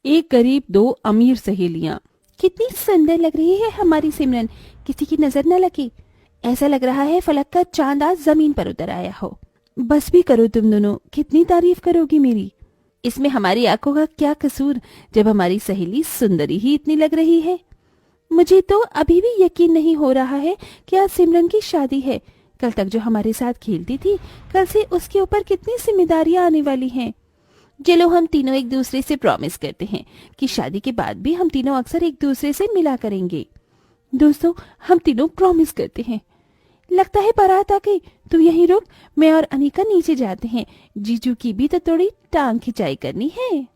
एक गरीब दो अमीर सहेलियां। कितनी सुंदर लग रही है हमारी सिमरन, किसी की नजर न लगे। ऐसा लग रहा है फलक का चांद आज जमीन पर उतर आया हो। बस भी करो तुम दोनों, कितनी तारीफ करोगी मेरी। इसमें हमारी आंखों का क्या कसूर जब हमारी सहेली सुंदरी ही इतनी लग रही है। मुझे तो अभी भी यकीन नहीं हो रहा है कि आज सिमरन की शादी है। कल तक जो हमारे साथ खेलती थी, कल से उसके ऊपर कितनी जिम्मेदारियां आने वाली हैं। चलो हम तीनों एक दूसरे से प्रॉमिस करते हैं कि शादी के बाद भी हम तीनों अक्सर एक दूसरे से मिला करेंगे। दोस्तों, हम तीनों प्रॉमिस करते हैं। लगता है बारात आ गई, तू यहीं रुक, मैं और अनिका नीचे जाते हैं। जीजू की भी तो थोड़ी टांग खिंचाई करनी है।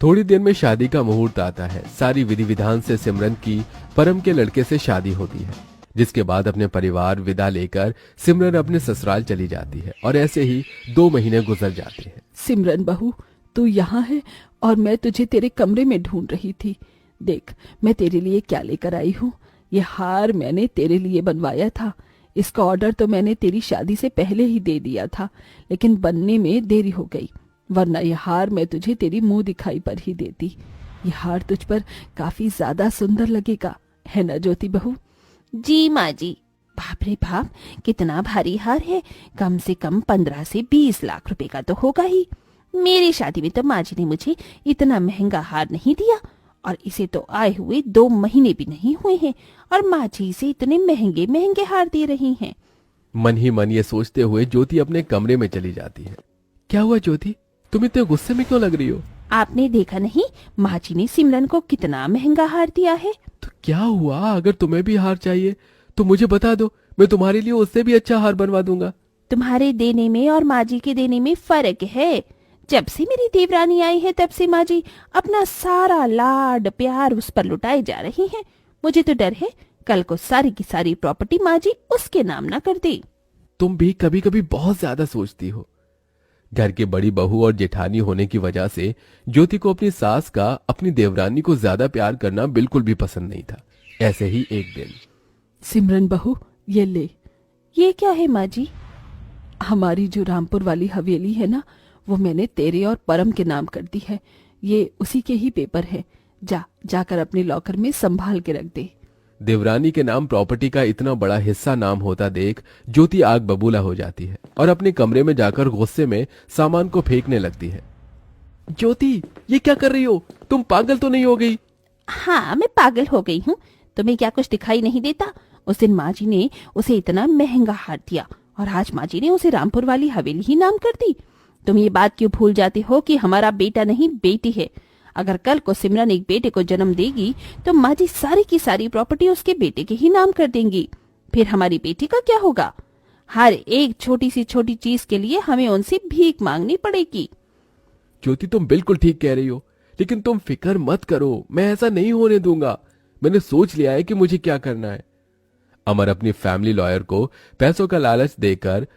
थोड़ी देर में शादी का मुहूर्त आता है। सारी विधि विधान से सिमरन की परम के लड़के से शादी होती है, जिसके बाद अपने परिवार विदा लेकर सिमरन अपने ससुराल चली जाती है और ऐसे ही 2 महीने गुजर जाते हैं। सिमरन बहू, तू यहाँ है और मैं तुझे तेरे कमरे में ढूंढ रही थी। देख, मैं तेरे लिए क्या लेकर आई हूँ। ये हार मैंने तेरे लिए बनवाया था। इसका ऑर्डर तो मैंने तेरी शादी से पहले ही दे दिया था, लेकिन बनने में देरी हो गई, वरना यह हार मैं तुझे तेरी मुंह दिखाई पर ही देती। ये हार तुझ पर काफी ज्यादा सुंदर लगेगा, है ना ज्योति बहू? जी माँ जी। बाप रे बाप, कितना भारी हार है। कम से कम 15 से 20 लाख रुपए का तो होगा ही। मेरी शादी में तो माँ जी ने मुझे इतना महंगा हार नहीं दिया, और इसे तो आए हुए 2 महीने भी नहीं हुए हैं, और माँ जी इसे इतने महंगे महंगे हार दे रही हैं। मन ही मन ये सोचते हुए ज्योति अपने कमरे में चली जाती है। क्या हुआ ज्योति, तुम इतने गुस्से में क्यों लग रही हो? आपने देखा नहीं, माँ जी ने सिमरन को कितना महंगा हार दिया है। तो क्या हुआ? अगर तुम्हें भी हार चाहिए तो मुझे बता दो, मैं तुम्हारे लिए उससे भी अच्छा हार बनवा दूंगा। तुम्हारे देने में और माँ जी के देने में फर्क है। जब से मेरी देवरानी आई है तब से माँ जी अपना सारा लाड प्यार उस पर लुटाए जा रही हैं। मुझे तो डर है कल को सारी की सारी प्रॉपर्टी माँ जी उसके नाम ना कर दे। तुम भी कभी कभी बहुत ज्यादा सोचती हो। घर की बड़ी बहू और जेठानी होने की वजह से ज्योति को अपनी सास का अपनी देवरानी को ज्यादा प्यार करना बिल्कुल भी पसंद नहीं था। ऐसे ही एक दिन, सिमरन बहू, ये ले। ये क्या है माँ जी? हमारी जो रामपुर वाली हवेली है ना, वो मैंने तेरे और परम के नाम कर दी है। ये उसी के ही पेपर है। जाकर अपने लॉकर में संभाल के रख दे। देवरानी के नाम प्रॉपर्टी का इतना बड़ा हिस्सा नाम होता देख ज्योति आग बबूला हो जाती है और अपने कमरे में जाकर गुस्से में सामान को फेंकने लगती है। ज्योति, ये क्या कर रही हो? तुम पागल तो नहीं हो गई? हाँ, मैं पागल हो गई हूँ। तुम्हें क्या कुछ दिखाई नहीं देता? उस दिन माँ जी ने उसे इतना महंगा हार दिया, और आज माँ जी ने उसे रामपुर वाली हवेली ही नाम कर दी। तुम ये बात क्यों भूल जाते हो कि हमारा बेटा नहीं बेटी है। अगर कल को सिमरन एक बेटे को जन्म देगी तो माँ जी सारी की सारी प्रॉपर्टी उसके बेटे के ही नाम कर देंगी। फिर हमारी बेटी का क्या होगा? हर एक छोटी सी छोटी चीज के लिए हमें उनसे भीख मांगनी पड़ेगी। ज्योति, तुम बिल्कुल ठीक कह रही हो, लेकिन तुम फिक्र मत करो, मैं ऐसा नहीं होने दूंगा। मैंने सोच लिया है कि मुझे क्या करना है। अमर अपनी फैमिली लॉयर को पैसों का लालच देकर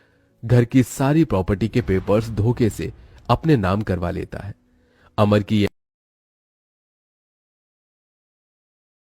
घर की सारी प्रॉपर्टी के पेपर्स धोखे से अपने नाम करवा लेता है। अमर की